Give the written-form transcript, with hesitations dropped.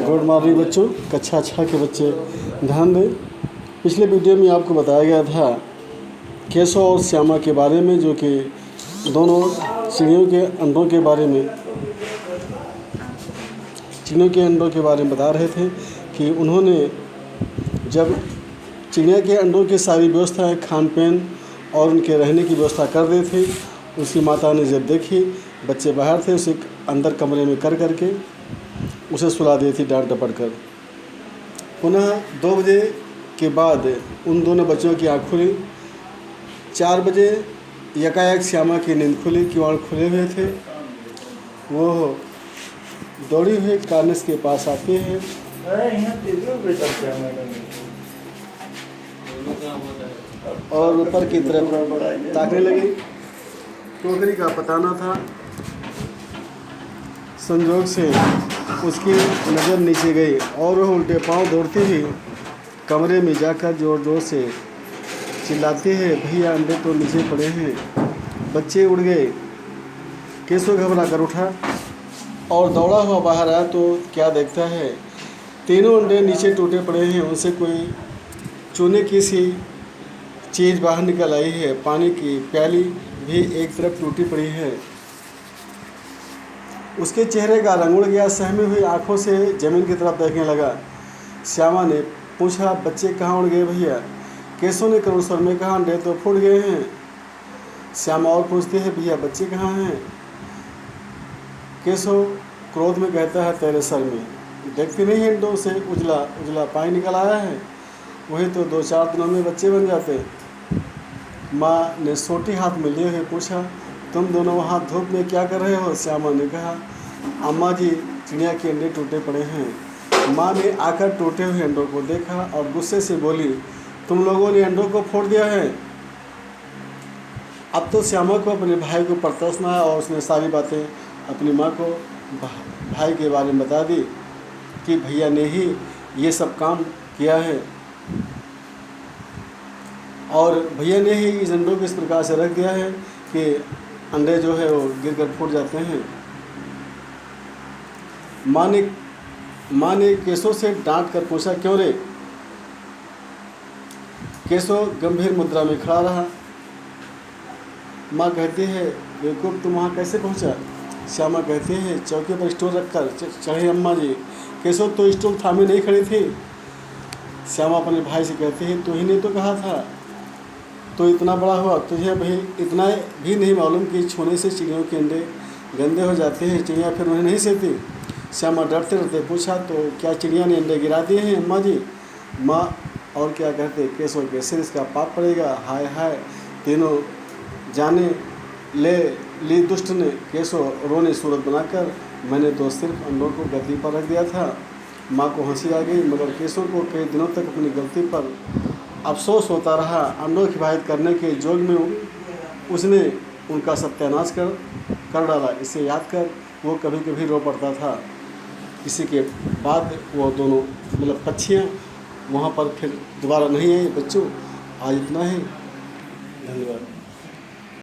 Good morning बच्चों, कक्षा 6 के बच्चे ध्यान दें। पिछले वीडियो में आपको बताया गया था केशव और श्यामा के बारे में, जो कि दोनों चिड़ियों के अंडों के बारे में बता रहे थे कि उन्होंने जब चिड़िया के अंडों की सारी व्यवस्थाएं, खान पीन और उनके रहने की व्यवस्था कर दी थी, उसकी माता ने जब देखी बच्चे बाहर थे, उसे अंदर कमरे में कर करके उसे सुला दी थी डांट डपट कर। पुनः 2 बजे के बाद उन दोनों बच्चों की आँख खुली। 4 बजे यकायक श्यामा की नींद खुली, किवाड़ खुले हुए थे। वो दौड़ी हुई कार्निस के पास आती है और ऊपर की तरफ ताकने लगी। टोकरी का पता न था, संजोग से उसकी नज़र नीचे गई और वह उल्टे पांव दौड़ती हुई कमरे में जाकर जोर जोर से चिल्लाती है, भैया अंडे तो नीचे पड़े हैं। बच्चे उड़ गए। केशव घबरा कर उठा और दौड़ा हुआ बाहर आया तो क्या देखता है, तीनों अंडे नीचे टूटे पड़े हैं। उनसे कोई चूने की सी चीज़ बाहर निकल आई है। पानी की प्याली भी एक तरफ टूटी पड़ी है। उसके चेहरे का रंग उड़ गया। सहमी हुई आंखों से जमीन की तरफ देखने लगा। श्यामा ने पूछा, बच्चे कहाँ उड़ गए भैया? केशव ने करुण स्वर में कहा, अंडे तो फूट गए हैं। श्यामा और पूछती है, भैया बच्चे कहाँ हैं? केशव क्रोध में कहता है, तेरे सर में देखती नहीं है अंडों से उजला उजला पानी निकल आया है, वही तो 2-4 दिनों में बच्चे बन जाते। माँ ने सोटी हाथ में लिए हुए पूछा, तुम दोनों वहाँ धूप में क्या कर रहे हो? श्यामा ने कहा, अम्मा जी चिड़िया के अंडे टूटे पड़े हैं। माँ ने आकर टूटे हुए अंडों को देखा और गुस्से से बोली, तुम लोगों ने अंडों को फोड़ दिया है। अब तो श्यामा को अपने भाई को परतरस आया और उसने सारी बातें अपनी माँ को भाई के बारे में बता दी कि भैया ने ही ये सब काम किया है और भैया ने ही इस अंडों को इस प्रकार से रख दिया है कि अंडे जो है वो गिर कर फूट जाते हैं। माँ ने केशव से डांट कर पूछा, क्यों रे? केशव गंभीर मुद्रा में खड़ा रहा। माँ कहती है, बेवकूफ़ तुम वहाँ कैसे पहुँचा? श्यामा कहती है, चौके पर स्टूल रखकर चढ़े अम्मा जी। केशव तो स्टूल थामे नहीं खड़ी थी। श्यामा अपने भाई से कहती है, तू ही ने तो कहा था, तो इतना बड़ा हुआ तुझे भाई इतना भी नहीं मालूम कि छूने से चिड़ियों के अंडे गंदे हो जाते हैं, चिड़िया फिर उन्हें नहीं सहती। श्यामा डरते डरते पूछा, तो क्या चिड़िया ने अंडे गिरा दिए हैं अम्मा जी? माँ और क्या कहते, केशव के सिर इसका पाप पड़ेगा। हाय हाय, तीनों जाने ले ली दुष्ट ने। केशव रोने सूरत बनाकर, मैंने तो सिर्फ अंडों को गद्दी पर रख दिया था। माँ को हंसी आ गई, मगर केशव को कई दिनों तक अपनी गलती पर अफसोस होता रहा। अंडों की हिफाजत करने के जोग में उसने उनका सत्यानाश कर डाला। इसे याद कर वो कभी कभी रो पड़ता था। इसी के बाद वो दोनों मतलब पक्षियाँ वहाँ पर फिर दोबारा नहीं आई। बच्चों आज इतना ही, धन्यवाद।